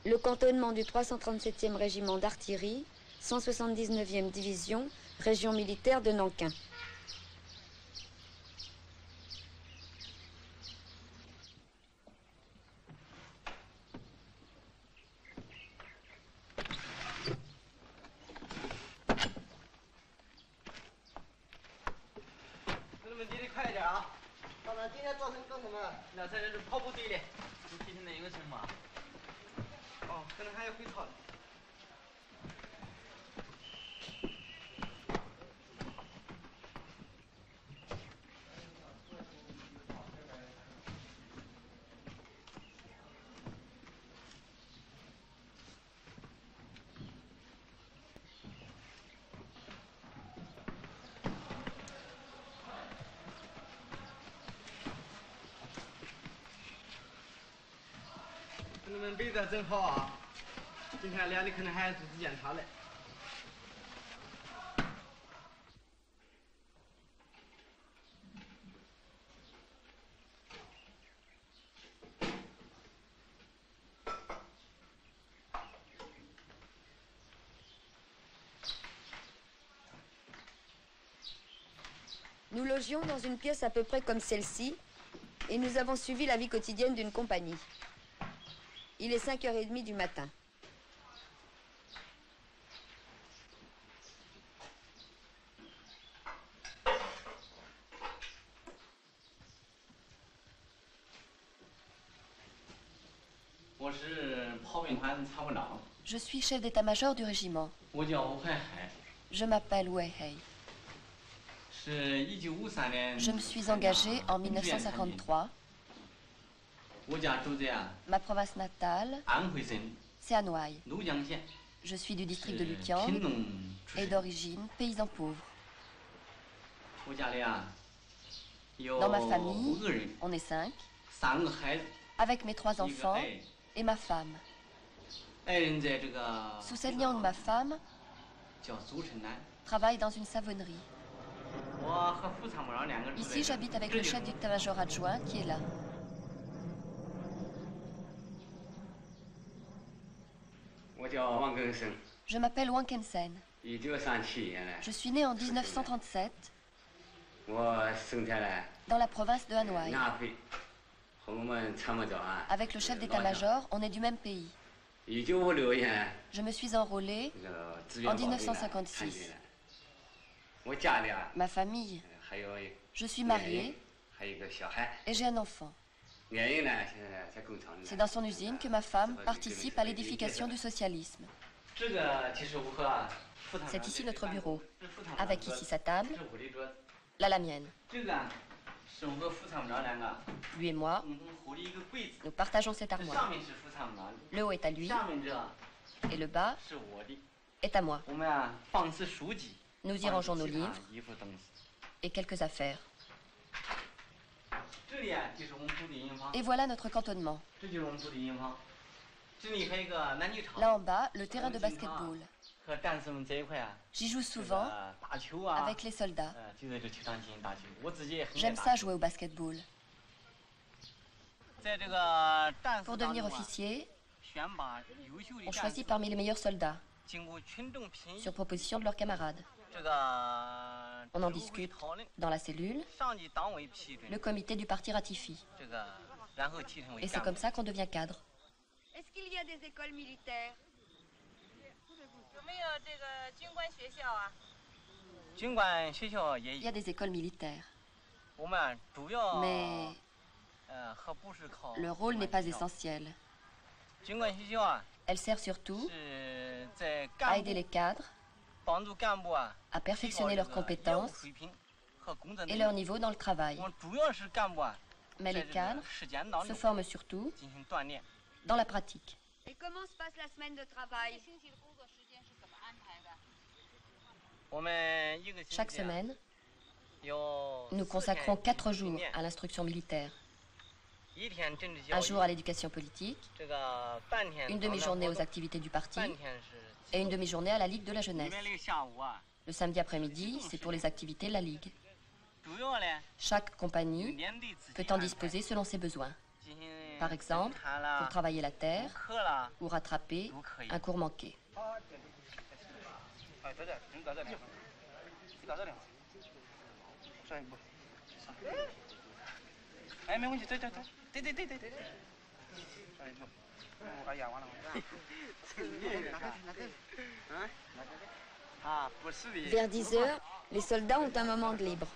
le cantonnement du 337e régiment d'artillerie, 179e division, région militaire de Nankin.你们背的真好啊！今天来的可能还组织检查嘞。Nous logions dans une pièce à peu près comme celle-ci et nous avons suivi la vie quotidienne d'une compagnie. Il est 5h30 du matin. Je suis chef d'état-major du régiment. Je m'appelle Wei Hei. Je me suis engagé en 1953. Ma province natale, c'est Hanoï. Je suis du district de Lukiang et d'origine paysan pauvre. Dans ma famille, on est 5, avec mes 3 enfants et ma femme. Su Liang, ma femme, travaille dans une savonnerie. Ici, j'habite avec le chef d'état-major adjoint qui est là. Je m'appelle Wang Kensen. Je suis né en 1937 dans la province de Hanoï. Avec le chef d'état-major, on est du même pays. Je me suis enrôlé en 1956. Ma famille, je suis mariée et j'ai un enfant. C'est dans son usine que ma femme participe à l'édification du socialisme. C'est ici notre bureau, avec ici sa table, là la mienne. Lui et moi, nous partageons cette armoire. Le haut est à lui et le bas est à moi. Nous y rangeons nos livres et quelques affaires. Et voilà notre cantonnement. Là en bas, le terrain de basketball. J'y joue souvent avec les soldats. J'aime ça jouer au basketball. Pour devenir officier, on choisit parmi les meilleurs soldats, sur proposition de leurs camarades. On en discute dans la cellule, le comité du parti ratifie. Et c'est comme ça qu'on devient cadre. Est-ce qu'il y a des écoles militaires? Il y a des écoles militaires. Mais le rôle n'est pas essentiel. Elle sert surtout à aider les cadres à perfectionner leurs compétences et leur niveau dans le travail. Mais les cadres se forment surtout dans la pratique. Et comment se passe la semaine de travail? Chaque semaine, nous consacrons 4 jours à l'instruction militaire. Un jour à l'éducation politique, une demi-journée aux activités du parti et une demi-journée à la Ligue de la jeunesse. Le samedi après-midi, c'est pour les activités de la Ligue. Chaque compagnie peut en disposer selon ses besoins. Par exemple, pour travailler la terre ou rattraper un cours manqué. Vers 10 heures, les soldats ont un moment de libre.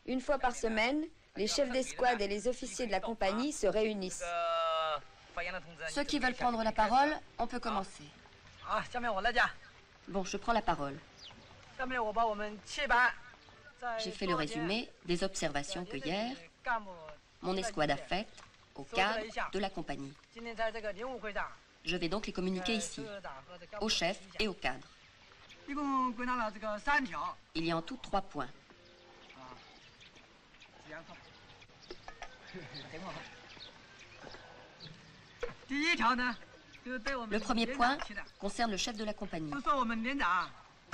Une fois par semaine, les chefs d'escouade et les officiers de la compagnie se réunissent. Ceux qui veulent prendre la parole, on peut commencer. Bon, je prends la parole. J'ai fait le résumé des observations que hier, mon escouade a faites au cadre de la compagnie. Je vais donc les communiquer ici, au chef et au cadre. Il y a en tout 3 points. Le premier point concerne le chef de la compagnie.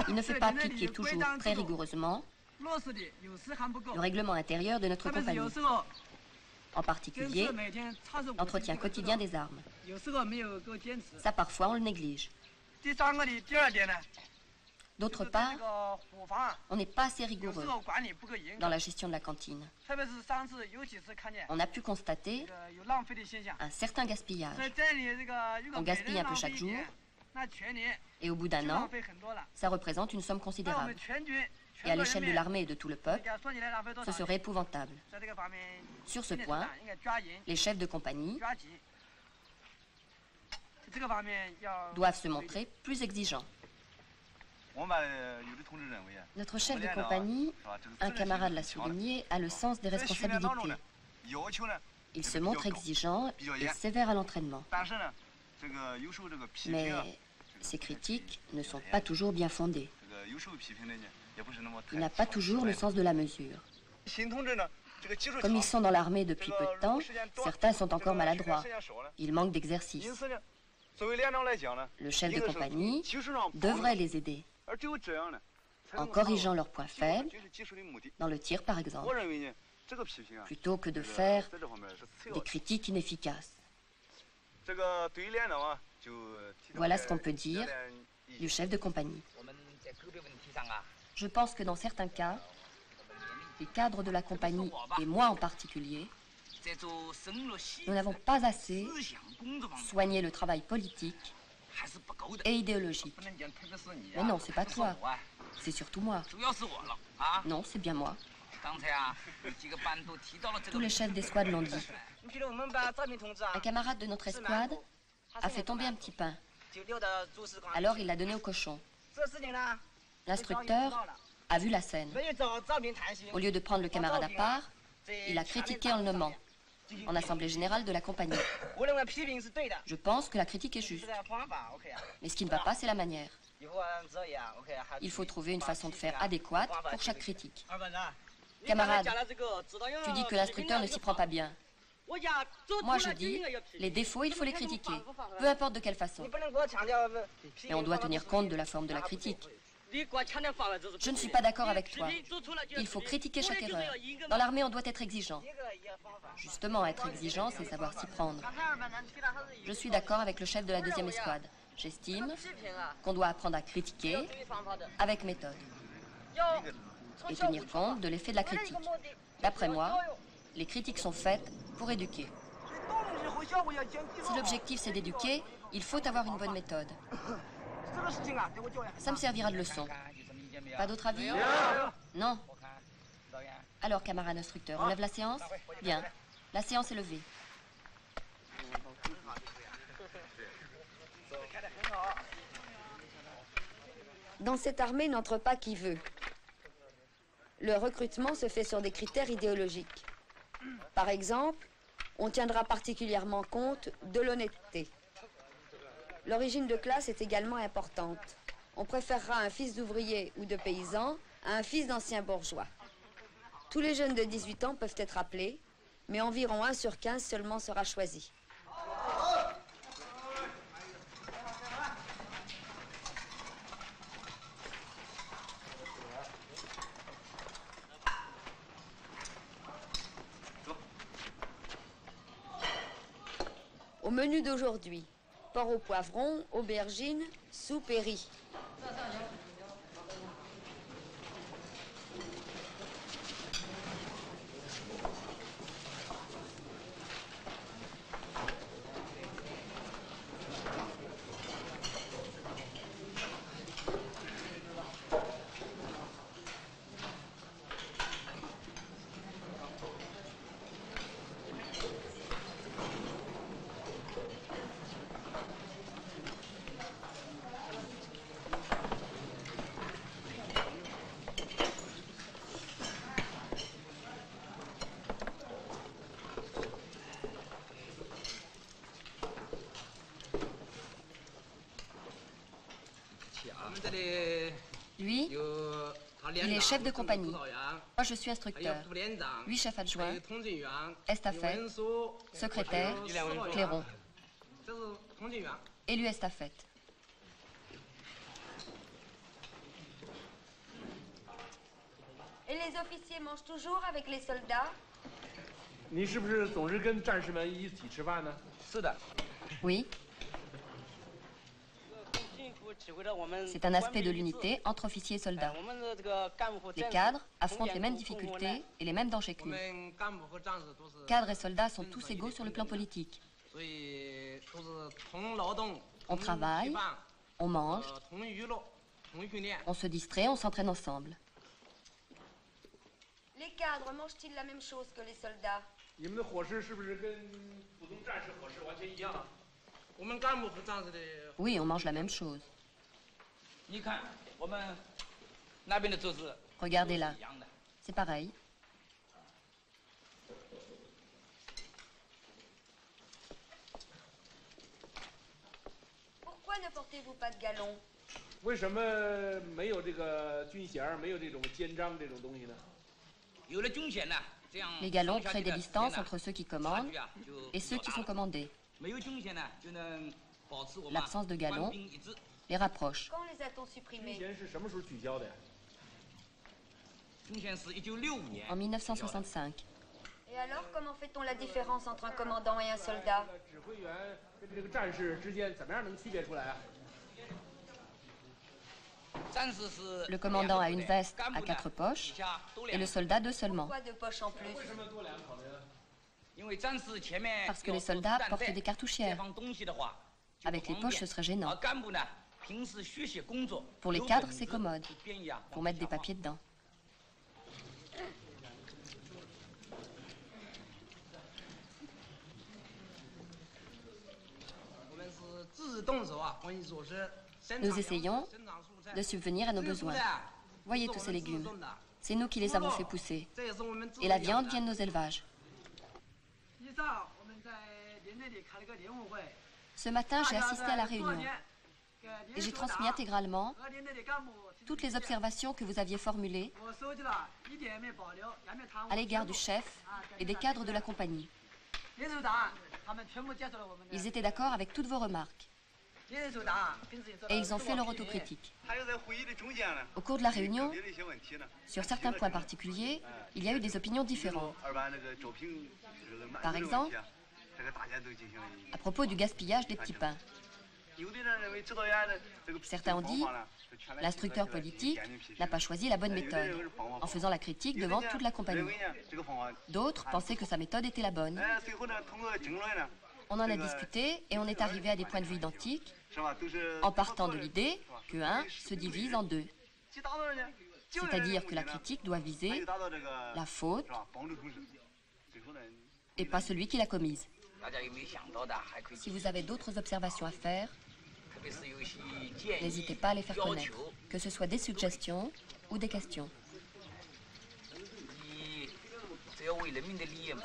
Il ne fait pas appliquer toujours très rigoureusement le règlement intérieur de notre compagnie. En particulier, l'entretien quotidien des armes. Ça, parfois, on le néglige. D'autre part, on n'est pas assez rigoureux dans la gestion de la cantine. On a pu constater un certain gaspillage. On gaspille un peu chaque jour, et au bout d'un an, ça représente une somme considérable. Et à l'échelle de l'armée et de tout le peuple, ce serait épouvantable. Sur ce point, les chefs de compagnie doivent se montrer plus exigeants. Notre chef de compagnie, un camarade l'a souligné, a le sens des responsabilités. Il se montre exigeant et sévère à l'entraînement. Mais ces critiques ne sont pas toujours bien fondées. Il n'a pas toujours le sens de la mesure. Comme ils sont dans l'armée depuis peu de temps, certains sont encore maladroits. Ils manquent d'exercice. Le chef de compagnie devrait les aider, en corrigeant leurs points faibles, dans le tir par exemple, plutôt que de faire des critiques inefficaces. Voilà ce qu'on peut dire du chef de compagnie. Je pense que dans certains cas, les cadres de la compagnie, et moi en particulier, nous n'avons pas assez soigné le travail politique et idéologique. Mais non, c'est pas toi. C'est surtout moi. Non, c'est bien moi. Tous les chefs d'escouade l'ont dit. Un camarade de notre escouade a fait tomber un petit pain. Alors il l'a donné au cochon. L'instructeur a vu la scène. Au lieu de prendre le camarade à part, il a critiqué en le nommant, en assemblée générale de la compagnie. Je pense que la critique est juste. Mais ce qui ne va pas, c'est la manière. Il faut trouver une façon de faire adéquate pour chaque critique. Camarade, tu dis que l'instructeur ne s'y prend pas bien. Moi, je dis, les défauts, il faut les critiquer, peu importe de quelle façon. Et on doit tenir compte de la forme de la critique. Je ne suis pas d'accord avec toi. Il faut critiquer chaque erreur. Dans l'armée, on doit être exigeant. Justement, être exigeant, c'est savoir s'y prendre. Je suis d'accord avec le chef de la 2e escouade. J'estime qu'on doit apprendre à critiquer avec méthode et tenir compte de l'effet de la critique. D'après moi, les critiques sont faites pour éduquer. Si l'objectif c'est d'éduquer, il faut avoir une bonne méthode. Ça me servira de leçon. Pas d'autre avis? Non. Alors, camarade instructeur, on lève la séance? Bien. La séance est levée. Dans cette armée n'entre pas qui veut. Le recrutement se fait sur des critères idéologiques. Par exemple, on tiendra particulièrement compte de l'honnêteté. L'origine de classe est également importante. On préférera un fils d'ouvrier ou de paysan à un fils d'ancien bourgeois. Tous les jeunes de 18 ans peuvent être appelés, mais environ 1 sur 15 seulement sera choisi. Au menu d'aujourd'hui, porc au poivron, aubergines, soupe et riz. Lui, il est chef de compagnie. Moi, je suis instructeur. Lui, chef adjoint, estafette, secrétaire, clairon. Et lui, estafette. Et les officiers mangent toujours avec les soldats? Oui. C'est un aspect de l'unité entre officiers et soldats. Les cadres affrontent les mêmes difficultés et les mêmes dangers que nous. Cadres et soldats sont tous égaux sur le plan politique. On travaille, on mange, on se distrait, on s'entraîne ensemble. Les cadres mangent-ils la même chose que les soldats? Oui, on mange la même chose. Regardez là, c'est pareil. Pourquoi ne portez-vous pas de galons? Les galons créent des distances entre ceux qui commandent et ceux qui sont commandés. L'absence de galons les rapproche. Quand les a-t-on supprimés? En 1965. Et alors, comment fait-on la différence entre un commandant et un soldat? Le commandant a une veste à 4 poches et le soldat 2 seulement. Pourquoi 2 poches en plus? Parce que les soldats portent des cartouchières. Avec les poches, ce serait gênant. Pour les cadres, c'est commode, pour mettre des papiers dedans. Nous essayons de subvenir à nos besoins. Voyez tous ces légumes. C'est nous qui les avons fait pousser. Et la viande vient de nos élevages. Ce matin, j'ai assisté à la réunion. Et j'ai transmis intégralement toutes les observations que vous aviez formulées à l'égard du chef et des cadres de la compagnie. Ils étaient d'accord avec toutes vos remarques. Et ils ont fait leur autocritique. Au cours de la réunion, sur certains points particuliers, il y a eu des opinions différentes. Par exemple, à propos du gaspillage des petits pains. Certains ont dit « L'instructeur politique n'a pas choisi la bonne méthode en faisant la critique devant toute la compagnie. » D'autres pensaient que sa méthode était la bonne. On en a discuté et on est arrivé à des points de vue identiques en partant de l'idée que 1 se divise en 2. C'est-à-dire que la critique doit viser la faute et pas celui qui l'a commise. Si vous avez d'autres observations à faire, n'hésitez pas à les faire connaître, que ce soit des suggestions ou des questions.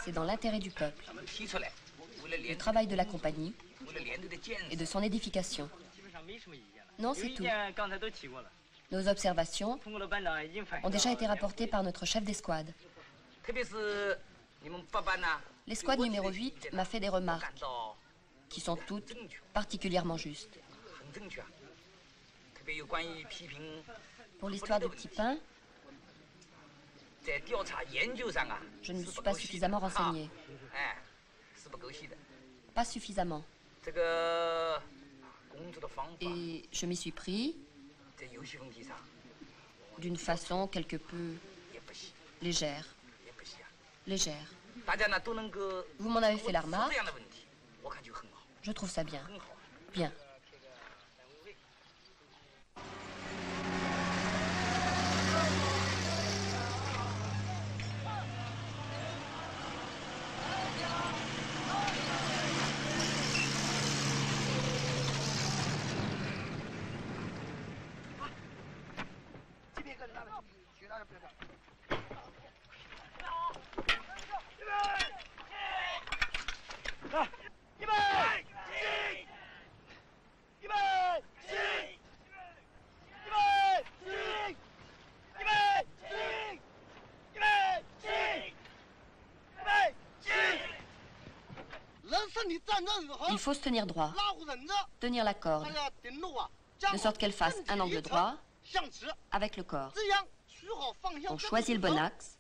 C'est dans l'intérêt du peuple, le travail de la compagnie et de son édification. Non, c'est tout. Nos observations ont déjà été rapportées par notre chef d'escouade. L'escouade numéro 8 m'a fait des remarques qui sont toutes particulièrement justes. Pour l'histoire des petits pains, je ne me suis pas suffisamment renseigné. Pas suffisamment. Et je m'y suis pris d'une façon quelque peu légère. Légère. Vous m'en avez fait la remarque. Je trouve ça bien. Bien. Il faut se tenir droit, tenir la corde, de sorte qu'elle fasse un angle droit avec le corps. On choisit le bon axe,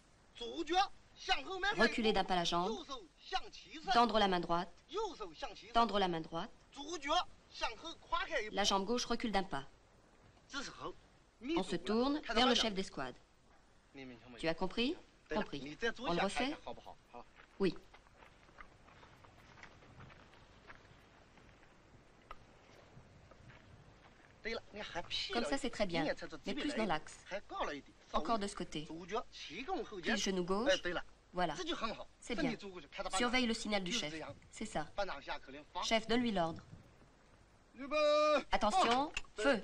reculer d'un pas la jambe, tendre la main droite, tendre la main droite, la jambe gauche recule d'un pas. On se tourne vers le chef d'escouade. Tu as compris? Compris. On le refait? Oui. Comme ça, c'est très bien, mais plus dans l'axe. Encore de ce côté. Puis le genou gauche. Voilà. C'est bien. Surveille le signal du chef. C'est ça. Chef, donne-lui l'ordre. Attention, feu.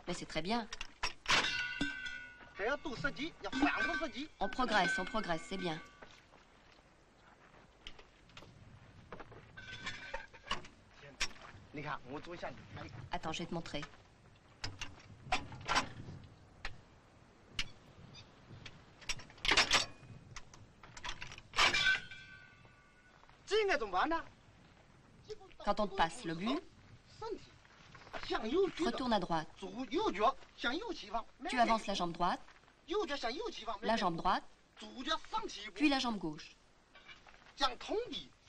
Mais c'est très bien. On progresse, c'est bien. Attends, je vais te montrer. Quand on te passe le but, retourne à droite. Tu avances la jambe droite, puis la jambe gauche.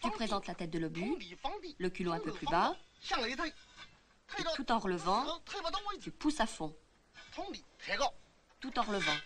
Tu présentes la tête de l'obus, le culot un peu plus bas, et tout en relevant, tu pousses à fond. Tout en relevant.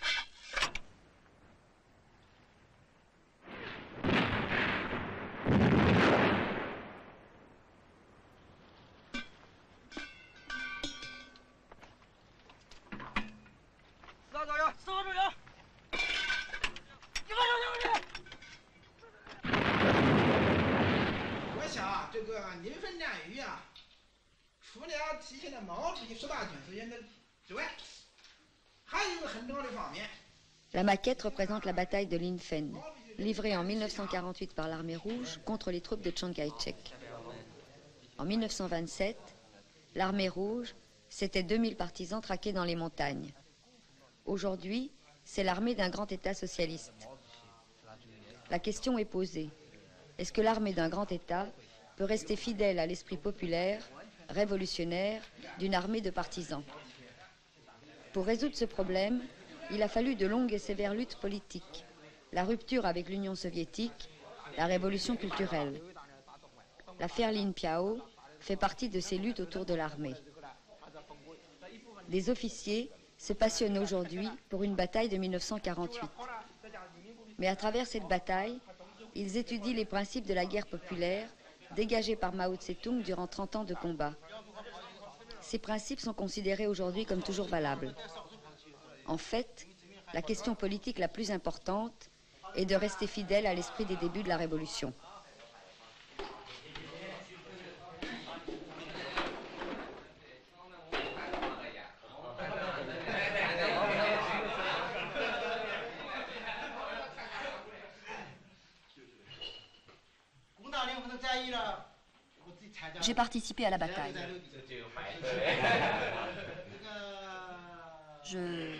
La maquette représente la bataille de Linh Phen, livrée en 1948 par l'armée rouge contre les troupes de Chiang Kai-shek. En 1927, l'armée rouge, c'était 2000 partisans traqués dans les montagnes. Aujourd'hui, c'est l'armée d'un grand État socialiste. La question est posée. Est-ce que l'armée d'un grand État peut rester fidèle à l'esprit populaire, révolutionnaire, d'une armée de partisans? Pour résoudre ce problème, il a fallu de longues et sévères luttes politiques, la rupture avec l'Union soviétique, la révolution culturelle. L'affaire Lin Piao fait partie de ces luttes autour de l'armée. Des officiers se passionnent aujourd'hui pour une bataille de 1948. Mais à travers cette bataille, ils étudient les principes de la guerre populaire dégagés par Mao Tse-tung durant 30 ans de combat. Ces principes sont considérés aujourd'hui comme toujours valables. En fait, la question politique la plus importante est de rester fidèle à l'esprit des débuts de la Révolution. J'ai participé à la bataille. Je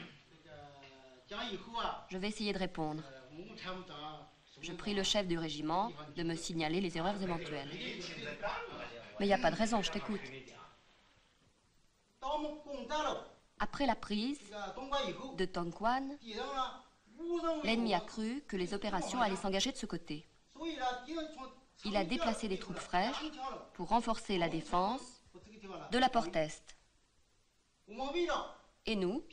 vais essayer de répondre. Je prie le chef du régiment de me signaler les erreurs éventuelles. Mais il n'y a pas de raison, je t'écoute. Après la prise de Tongquan, l'ennemi a cru que les opérations allaient s'engager de ce côté. Il a déplacé des troupes fraîches pour renforcer la défense de la porte Est. Et nous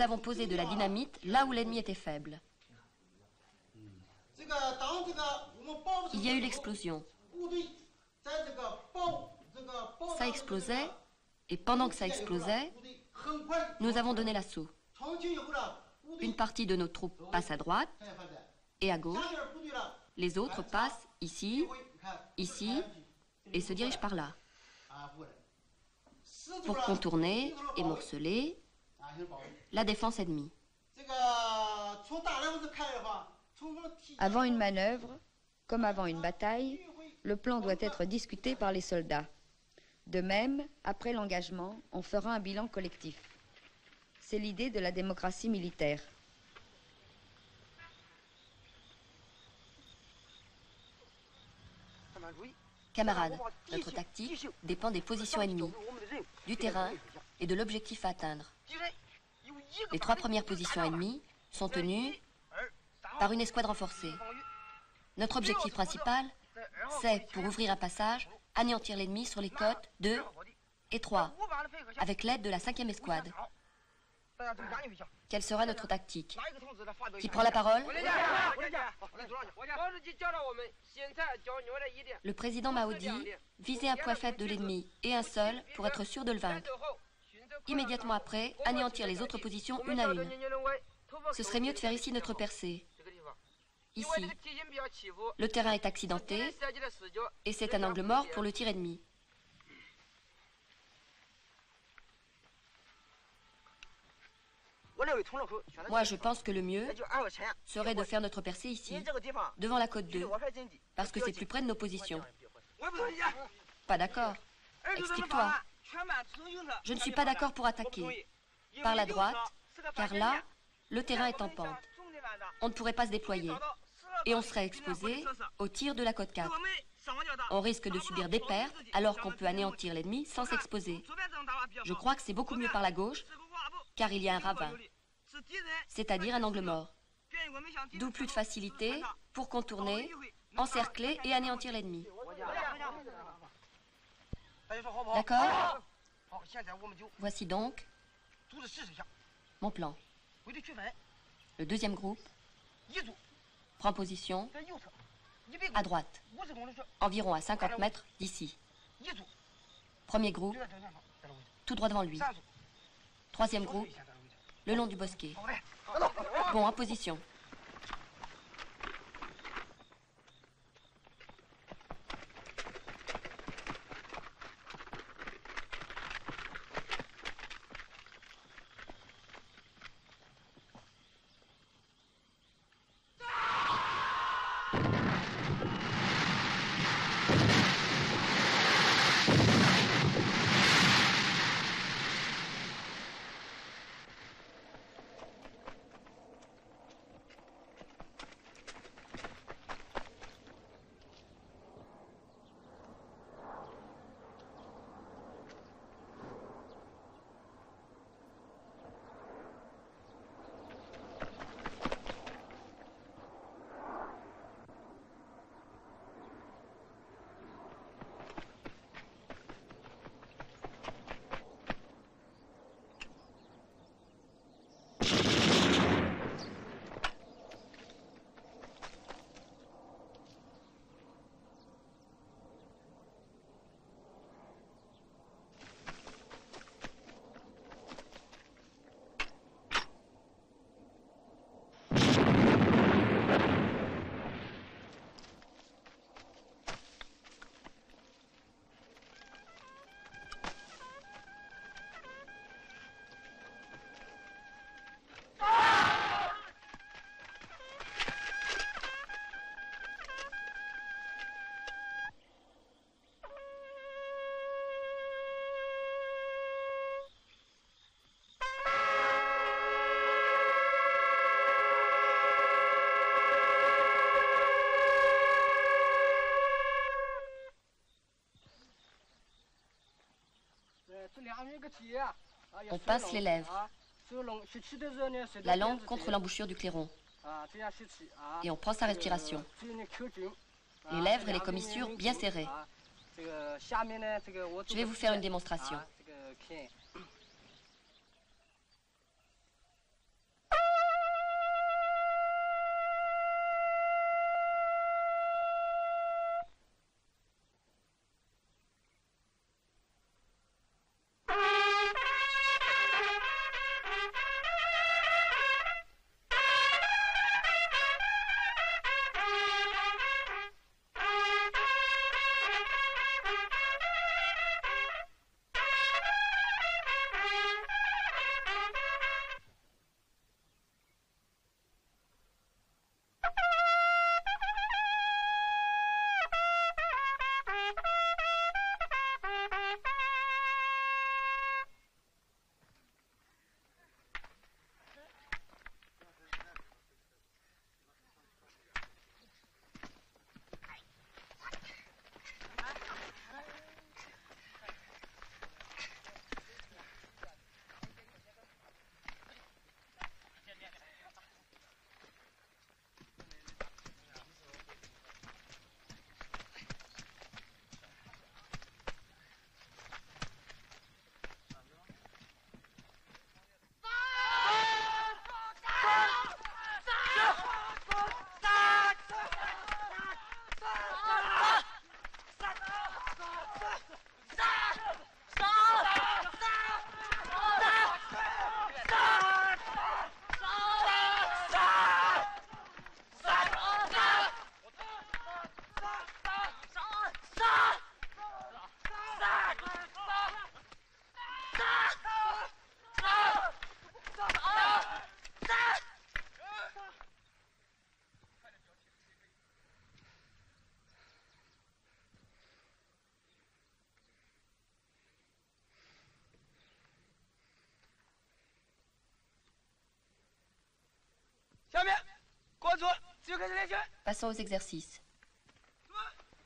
avons posé de la dynamite là où l'ennemi était faible. Il y a eu l'explosion. Ça explosait, et pendant que ça explosait, nous avons donné l'assaut. Une partie de nos troupes passe à droite et à gauche. Les autres passent ici, ici, et se dirigent par là. Pour contourner et morceler la défense ennemie. Avant une manœuvre, comme avant une bataille, le plan doit être discuté par les soldats. De même, après l'engagement, on fera un bilan collectif. C'est l'idée de la démocratie militaire. Camarades, notre tactique dépend des positions ennemies, du terrain et de l'objectif à atteindre. Les 3 premières positions ennemies sont tenues par une escouade renforcée. Notre objectif principal, c'est, pour ouvrir un passage, anéantir l'ennemi sur les côtes 2 et 3, avec l'aide de la 5e escouade. Quelle sera notre tactique? Qui prend la parole? Le président Mao dit viser un point faible de l'ennemi et un seul pour être sûr de le vaincre. Immédiatement après, anéantir les autres positions une à une. Ce serait mieux de faire ici notre percée. Ici, le terrain est accidenté et c'est un angle mort pour le tir ennemi. Moi, je pense que le mieux serait de faire notre percée ici, devant la côte 2, parce que c'est plus près de nos positions. Pas d'accord. Explique-toi. Je ne suis pas d'accord pour attaquer par la droite, car là, le terrain est en pente. On ne pourrait pas se déployer et on serait exposé au tir de la côte 4. On risque de subir des pertes alors qu'on peut anéantir l'ennemi sans s'exposer. Je crois que c'est beaucoup mieux par la gauche, car il y a un ravin, c'est-à-dire un angle mort. D'où plus de facilité pour contourner, encercler et anéantir l'ennemi. D'accord? Voici donc mon plan. Le deuxième groupe prend position à droite, environ à 50 mètres d'ici. Premier groupe, tout droit devant lui. Troisième groupe, le long du bosquet. Bon, en position. On pince les lèvres, la langue contre l'embouchure du clairon, et on prend sa respiration. Les lèvres et les commissures bien serrées. Je vais vous faire une démonstration. Passons aux exercices.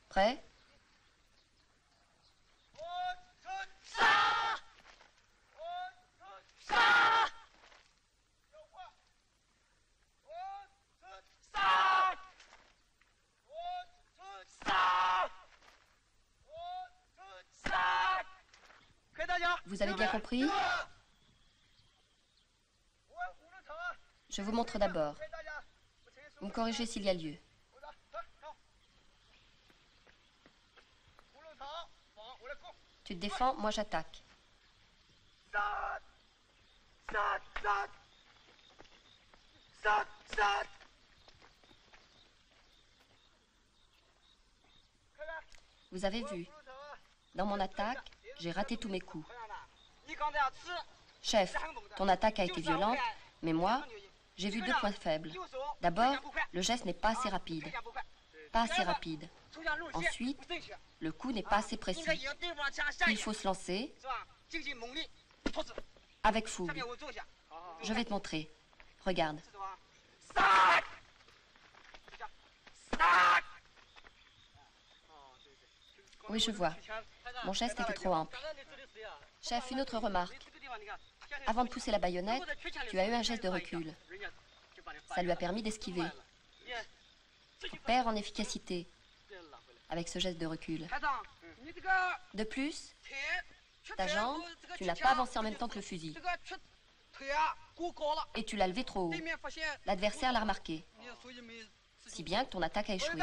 Prêt? Vous avez bien compris? Je vous montre d'abord. Vous me corrigez s'il y a lieu. Tu te défends, moi j'attaque. Vous avez vu, dans mon attaque, j'ai raté tous mes coups. Chef, ton attaque a été violente, mais moi, j'ai vu deux points faibles. D'abord, le geste n'est pas assez rapide. Pas assez rapide. Ensuite, le coup n'est pas assez précis. Il faut se lancer avec fougue. Je vais te montrer. Regarde. Oui, je vois. Mon geste était trop ample. Chef, une autre remarque. Avant de pousser la baïonnette, tu as eu un geste de recul. Ça lui a permis d'esquiver. Tu perds en efficacité avec ce geste de recul. De plus, ta jambe, tu n'as pas avancé en même temps que le fusil. Et tu l'as levé trop haut. L'adversaire l'a remarqué. Si bien que ton attaque a échoué.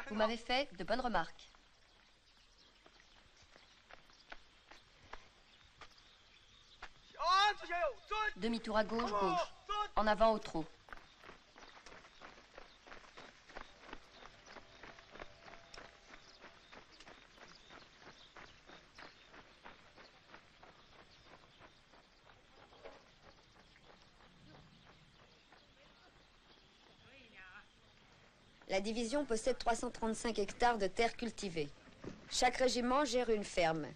Vous m'avez fait de bonnes remarques. Demi-tour à gauche, gauche. En avant au trot. La division possède 335 hectares de terres cultivées. Chaque régiment gère une ferme.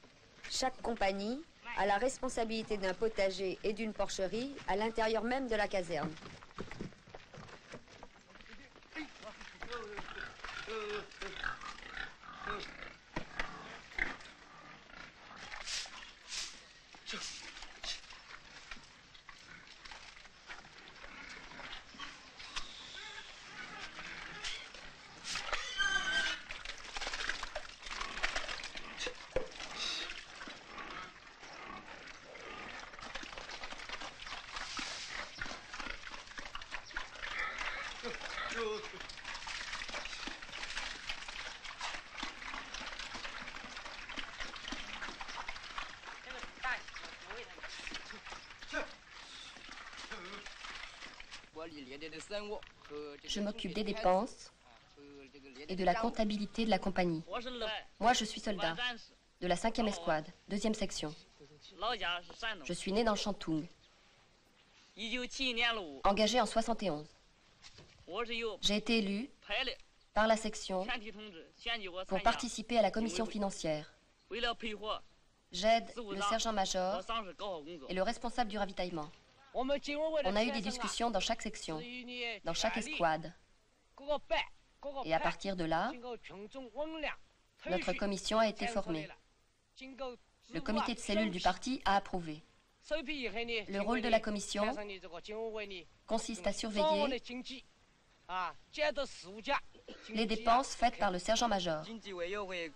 Chaque compagnie a la responsabilité d'un potager et d'une porcherie à l'intérieur même de la caserne. Je m'occupe des dépenses et de la comptabilité de la compagnie. Moi, je suis soldat, de la 5e escouade, 2e section. Je suis né dans Shantung, engagé en 71. J'ai été élu par la section pour participer à la commission financière. J'aide le sergent-major et le responsable du ravitaillement. On a eu des discussions dans chaque section, dans chaque escouade. Et à partir de là, notre commission a été formée. Le comité de cellule du parti a approuvé. Le rôle de la commission consiste à surveiller les dépenses faites par le sergent-major.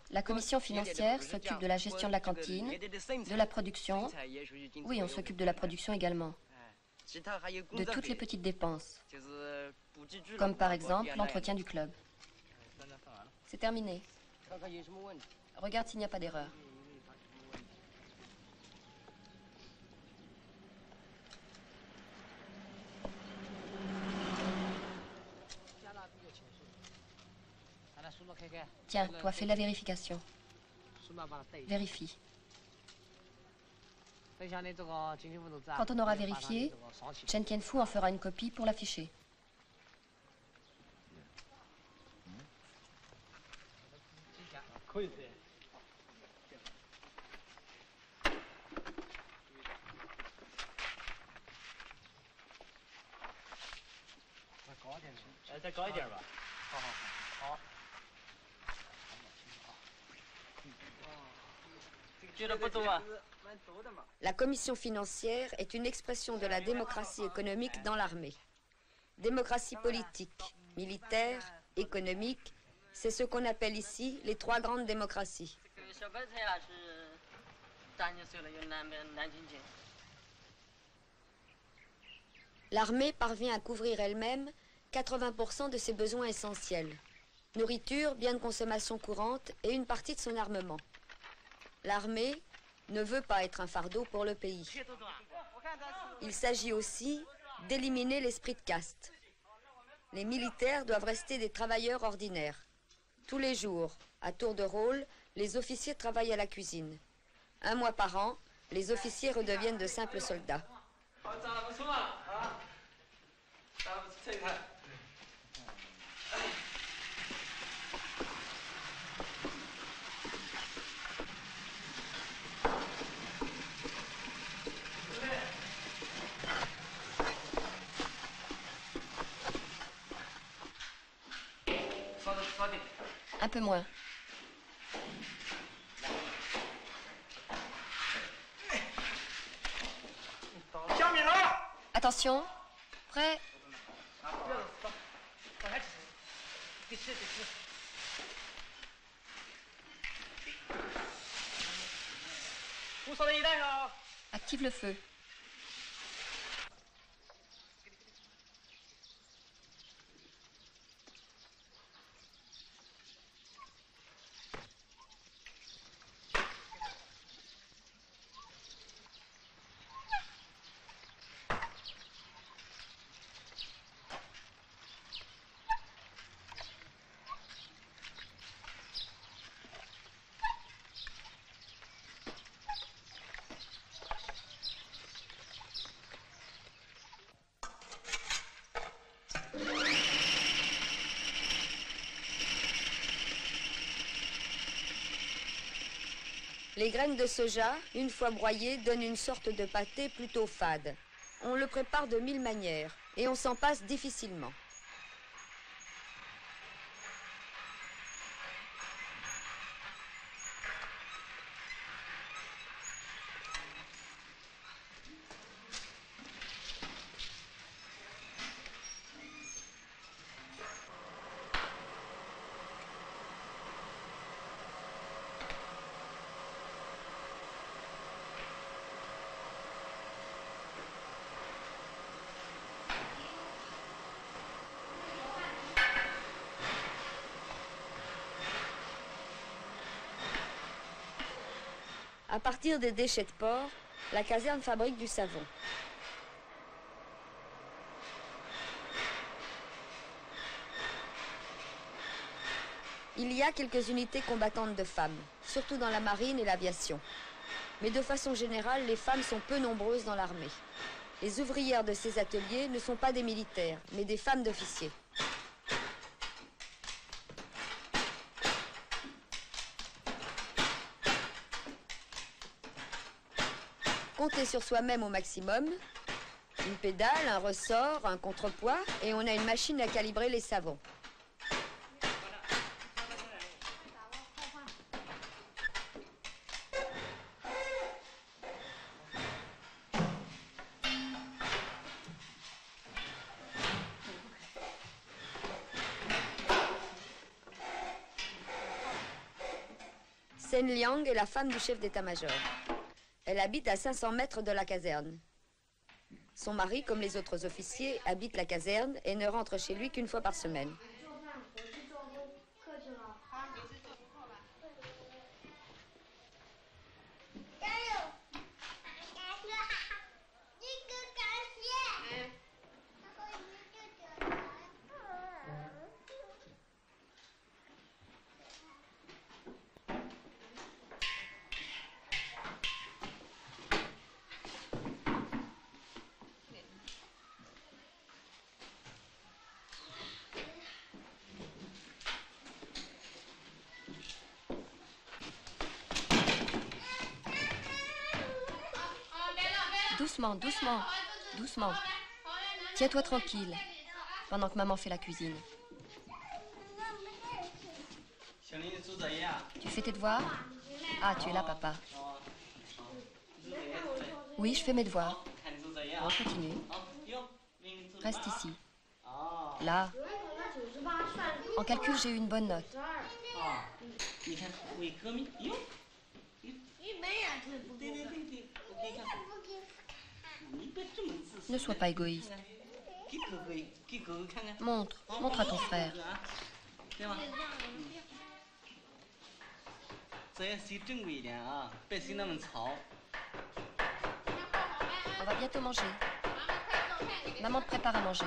La commission financière s'occupe de la gestion de la cantine, de la production. Oui, on s'occupe de la production également. De toutes les petites dépenses, comme par exemple l'entretien du club. C'est terminé. Regarde s'il n'y a pas d'erreur. Tiens, toi, fais la vérification. Vérifie. Quand on aura vérifié, Chen Tianfu en fera une copie pour l'afficher. La commission financière est une expression de la démocratie économique dans l'armée. Démocratie politique, militaire, économique, c'est ce qu'on appelle ici les 3 grandes démocraties. L'armée parvient à couvrir elle-même 80% de ses besoins essentiels. Nourriture, biens de consommation courante et une partie de son armement. L'armée ne veut pas être un fardeau pour le pays. Il s'agit aussi d'éliminer l'esprit de caste. Les militaires doivent rester des travailleurs ordinaires. Tous les jours, à tour de rôle, les officiers travaillent à la cuisine. 1 mois par an, les officiers redeviennent de simples soldats. Un peu moins. Attention. Prêt. Active le feu. Les graines de soja, une fois broyées, donnent une sorte de pâté plutôt fade. On le prépare de 1000 manières et on s'en passe difficilement. À partir des déchets de porc, la caserne fabrique du savon. Il y a quelques unités combattantes de femmes, surtout dans la marine et l'aviation. Mais de façon générale, les femmes sont peu nombreuses dans l'armée. Les ouvrières de ces ateliers ne sont pas des militaires, mais des femmes d'officiers. Compter sur soi-même au maximum, une pédale, un ressort, un contrepoids, et on a une machine à calibrer les savons. Sen Liang est la femme du chef d'état-major. Elle habite à 500 mètres de la caserne. Son mari, comme les autres officiers, habite la caserne et ne rentre chez lui qu'une fois par semaine. Doucement, doucement, doucement. Tiens-toi tranquille, pendant que maman fait la cuisine. Tu fais tes devoirs? Ah, tu es là, papa. Oui, je fais mes devoirs. On continue. Reste ici. Là. En calcul, j'ai eu une bonne note. Ne sois pas égoïste. Montre à ton frère. On va bientôt manger. Maman te prépare à manger.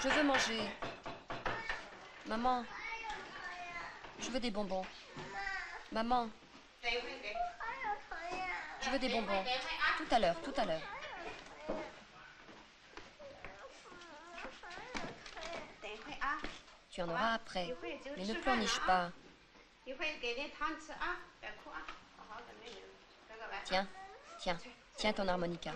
Je veux manger. Maman, je veux des bonbons. Maman, je veux des bonbons. Tout à l'heure, tout à l'heure. Tu en auras après, mais ne pleurniche pas. Tiens, tiens, tiens ton harmonica.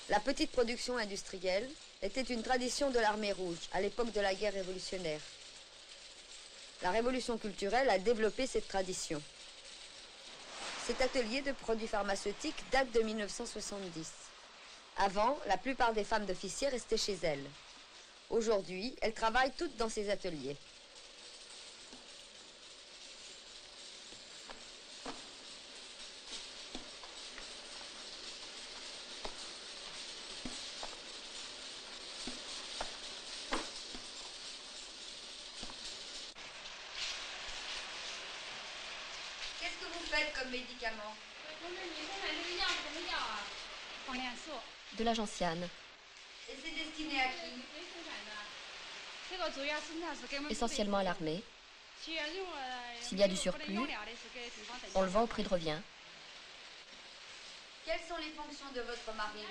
La petite production industrielle était une tradition de l'armée rouge à l'époque de la guerre révolutionnaire. La révolution culturelle a développé cette tradition. Cet atelier de produits pharmaceutiques date de 1970. Avant, la plupart des femmes d'officiers restaient chez elles. Aujourd'hui, elles travaillent toutes dans ces ateliers. Qu'est-ce que vous faites comme médicament? De la gentiane. Et c'est destiné à qui? Essentiellement à l'armée. S'il y a du surplus, on le vend au prix de revient. Quelles sont les fonctions de votre mari?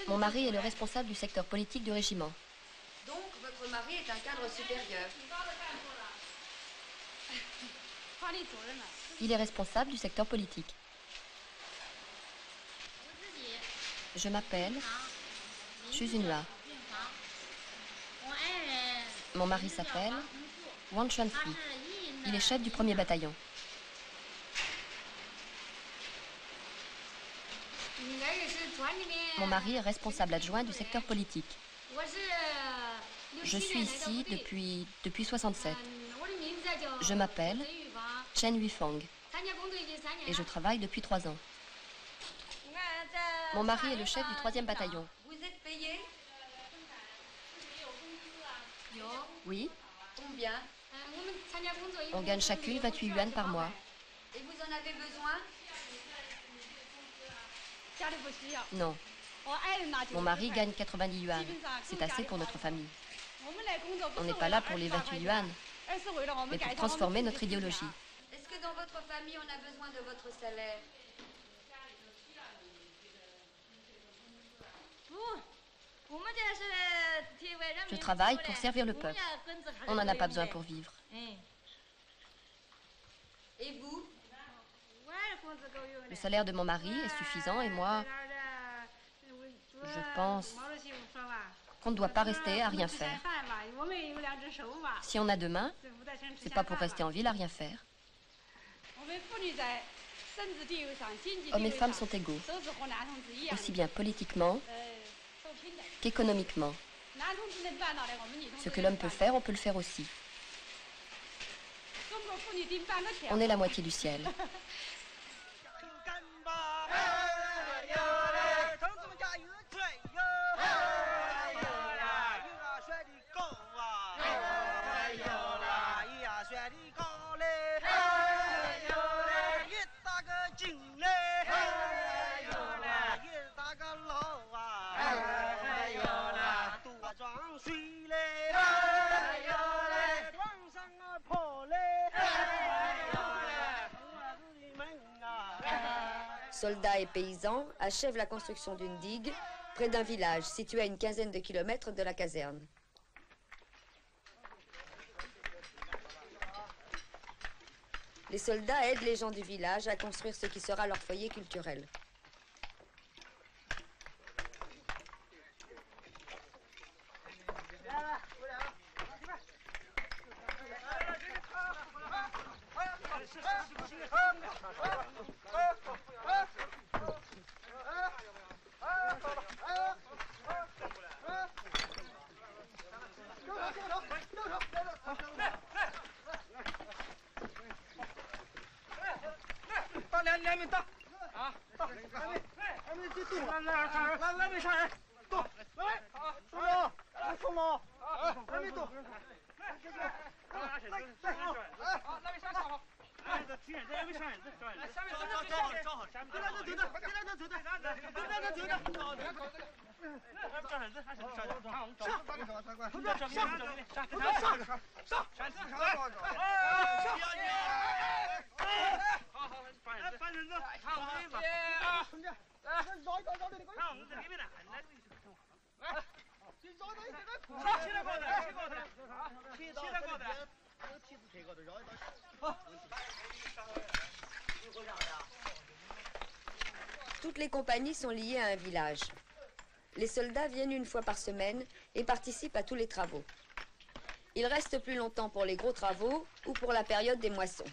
Mon mari est le responsable du secteur politique du régiment. Donc, votre mari est un cadre supérieur. Il est responsable du secteur politique. Je m'appelle Xu Junhua. Mon mari s'appelle Wang Chuanfui. Il est chef du 1er bataillon. Mon mari est responsable adjoint du secteur politique. Je suis ici depuis 1967. Je m'appelle Chen Huifeng et je travaille depuis 3 ans. Mon mari est le chef du 3e bataillon. Vous êtes payé? Oui. Combien? On gagne chacune 28 yuan par mois. Et vous en avez besoin? Non. Mon mari gagne 90 yuan. C'est assez pour notre famille. On n'est pas là pour les 28 yuan, mais pour transformer notre idéologie. Est-ce que dans votre famille, on a besoin de votre salaire? Je travaille pour servir le peuple. On n'en a pas besoin pour vivre. Et vous? Le salaire de mon mari est suffisant et moi, je pense qu'on ne doit pas rester à rien faire. Si on a deux mains, c'est pas pour rester en ville à rien faire. Hommes et femmes sont égaux, aussi bien politiquement qu'économiquement. Ce que l'homme peut faire, on peut le faire aussi. On est la moitié du ciel. Soldats et paysans achèvent la construction d'une digue près d'un village situé à une quinzaine de kilomètres de la caserne. Les soldats aident les gens du village à construire ce qui sera leur foyer culturel. Toutes les compagnies sont liées à un village. Les soldats viennent une fois par semaine et participent à tous les travaux. Ils restent plus longtemps pour les gros travaux ou pour la période des moissons.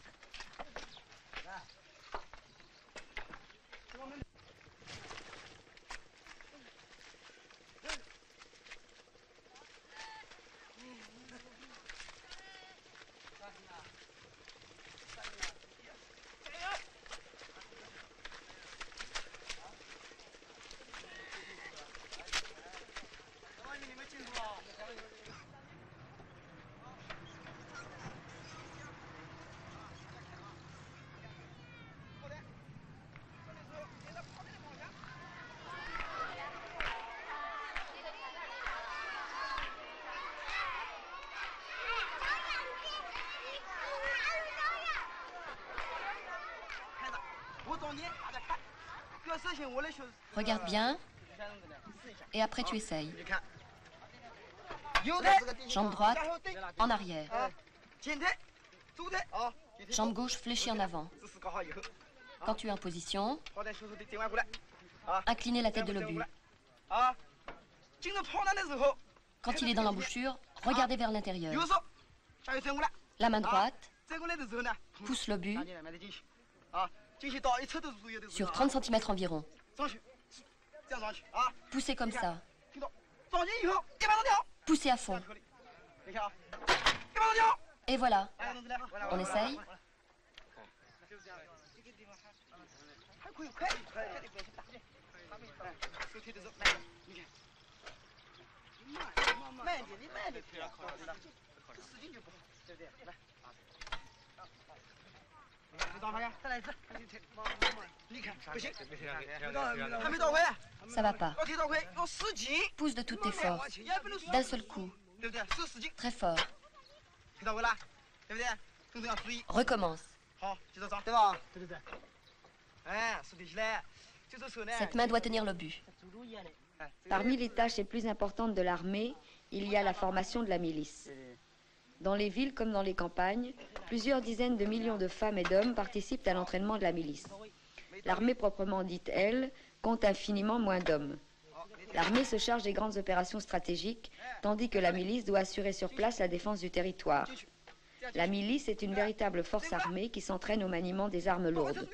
Regarde bien, et après tu essayes. Jambe droite, en arrière. Jambe gauche fléchie en avant. Quand tu es en position, inclinez la tête de l'obus. Quand il est dans l'embouchure, regardez vers l'intérieur. La main droite pousse l'obus sur 30 cm environ. Poussez comme ça. Poussez à fond. Et voilà. On essaye. Ça va pas. Pousse de tout tes forces. D'un seul coup. Très fort. Recommence. Cette main doit tenir le but. Parmi les tâches les plus importantes de l'armée, il y a la formation de la milice. Dans les villes comme dans les campagnes, plusieurs dizaines de millions de femmes et d'hommes participent à l'entraînement de la milice. L'armée proprement dite, elle, compte infiniment moins d'hommes. L'armée se charge des grandes opérations stratégiques, tandis que la milice doit assurer sur place la défense du territoire. La milice est une véritable force armée qui s'entraîne au maniement des armes lourdes.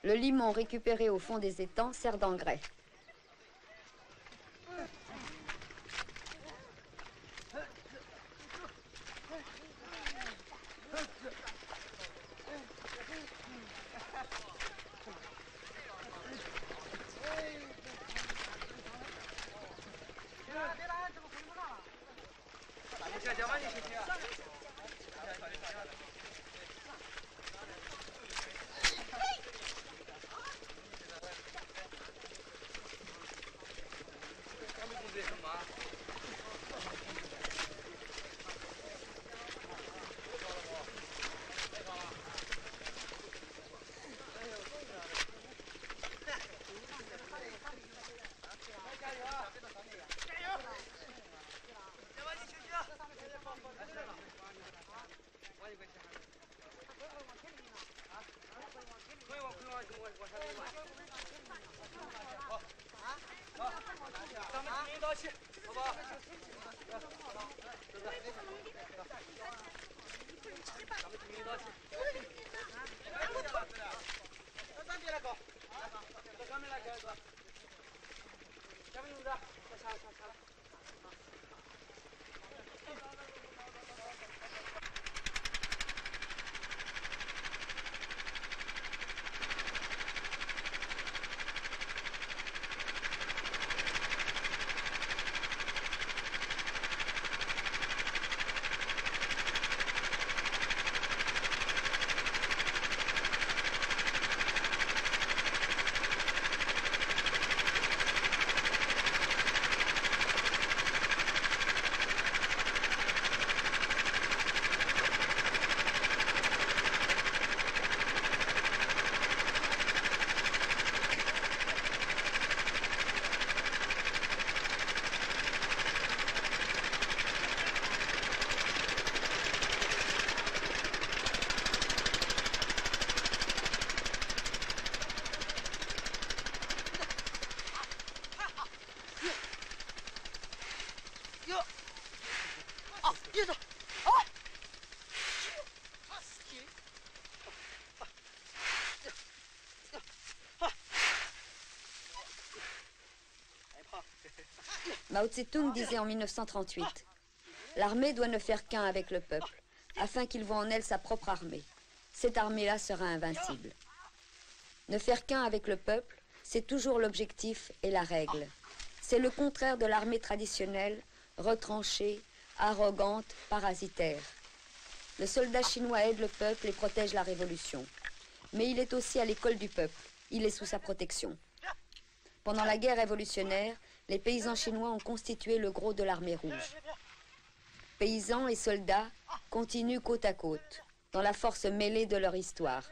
Le limon récupéré au fond des étangs sert d'engrais. Mao Tse-tung disait en 1938 « L'armée doit ne faire qu'un avec le peuple, afin qu'il voie en elle sa propre armée. Cette armée-là sera invincible. » Ne faire qu'un avec le peuple, c'est toujours l'objectif et la règle. C'est le contraire de l'armée traditionnelle, retranchée, arrogante, parasitaire. Le soldat chinois aide le peuple et protège la révolution. Mais il est aussi à l'école du peuple, il est sous sa protection. Pendant la guerre révolutionnaire, les paysans chinois ont constitué le gros de l'armée rouge. Paysans et soldats continuent côte à côte, dans la force mêlée de leur histoire.